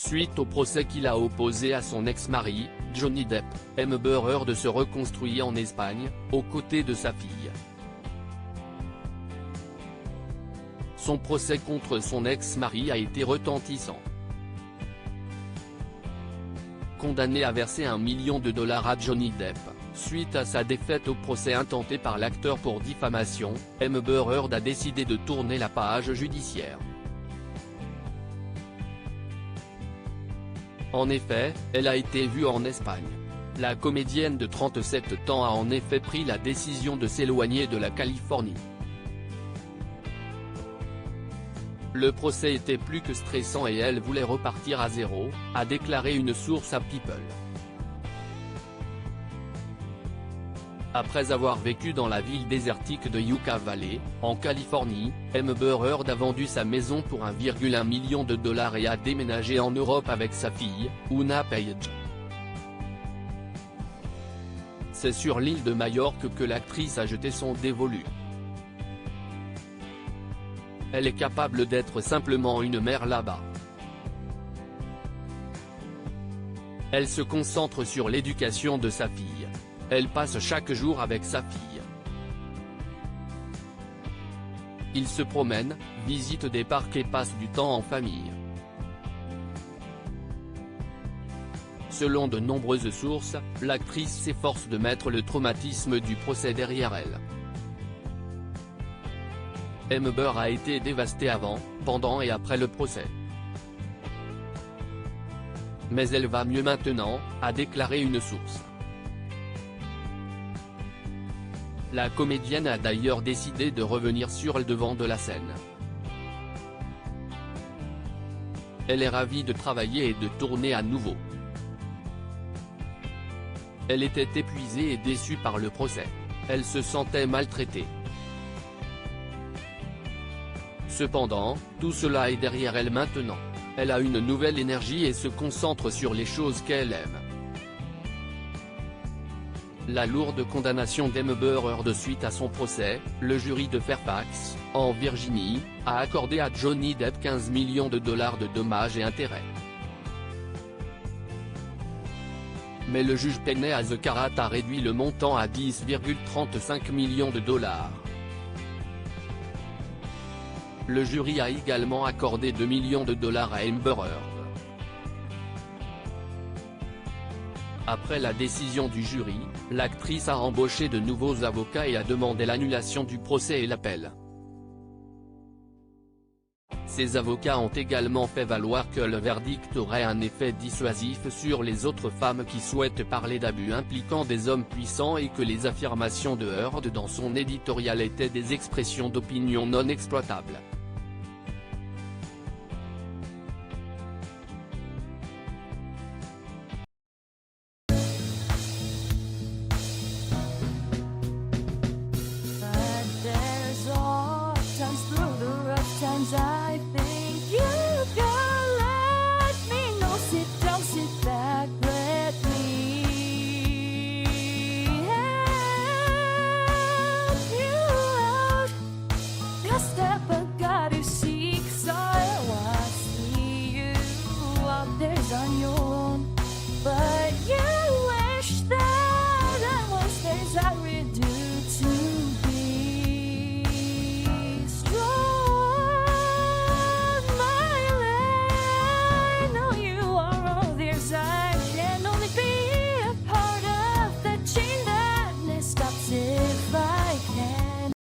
Suite au procès qu'il a opposé à son ex-mari, Johnny Depp, Amber Heard se reconstruit en Espagne, aux côtés de sa fille. Son procès contre son ex-mari a été retentissant. Condamné à verser $1 million à Johnny Depp, suite à sa défaite au procès intenté par l'acteur pour diffamation, Amber Heard a décidé de tourner la page judiciaire. En effet, elle a été vue en Espagne. La comédienne de 37 ans a en effet pris la décision de s'éloigner de la Californie. Le procès était plus que stressant et elle voulait repartir à zéro, a déclaré une source à People. Après avoir vécu dans la ville désertique de Yucca Valley, en Californie, Amber Heard a vendu sa maison pour $1,1 million et a déménagé en Europe avec sa fille, Una Page. C'est sur l'île de Majorque que l'actrice a jeté son dévolu. Elle est capable d'être simplement une mère là-bas. Elle se concentre sur l'éducation de sa fille. Elle passe chaque jour avec sa fille. Ils se promènent, visitent des parcs et passent du temps en famille. Selon de nombreuses sources, l'actrice s'efforce de mettre le traumatisme du procès derrière elle. Amber a été dévastée avant, pendant et après le procès. Mais elle va mieux maintenant, a déclaré une source. La comédienne a d'ailleurs décidé de revenir sur le devant de la scène. Elle est ravie de travailler et de tourner à nouveau. Elle était épuisée et déçue par le procès. Elle se sentait maltraitée. Cependant, tout cela est derrière elle maintenant. Elle a une nouvelle énergie et se concentre sur les choses qu'elle aime. La lourde condamnation d'Amber Heard suite à son procès, le jury de Fairfax, en Virginie, a accordé à Johnny Depp $15 millions de dommages et intérêts. Mais le juge Penny Azkarat a réduit le montant à $10,35 millions. Le jury a également accordé $2 millions à Amber Heard. Après la décision du jury, l'actrice a embauché de nouveaux avocats et a demandé l'annulation du procès et l'appel. Ces avocats ont également fait valoir que le verdict aurait un effet dissuasif sur les autres femmes qui souhaitent parler d'abus impliquant des hommes puissants et que les affirmations de Heard dans son éditorial étaient des expressions d'opinion non exploitables.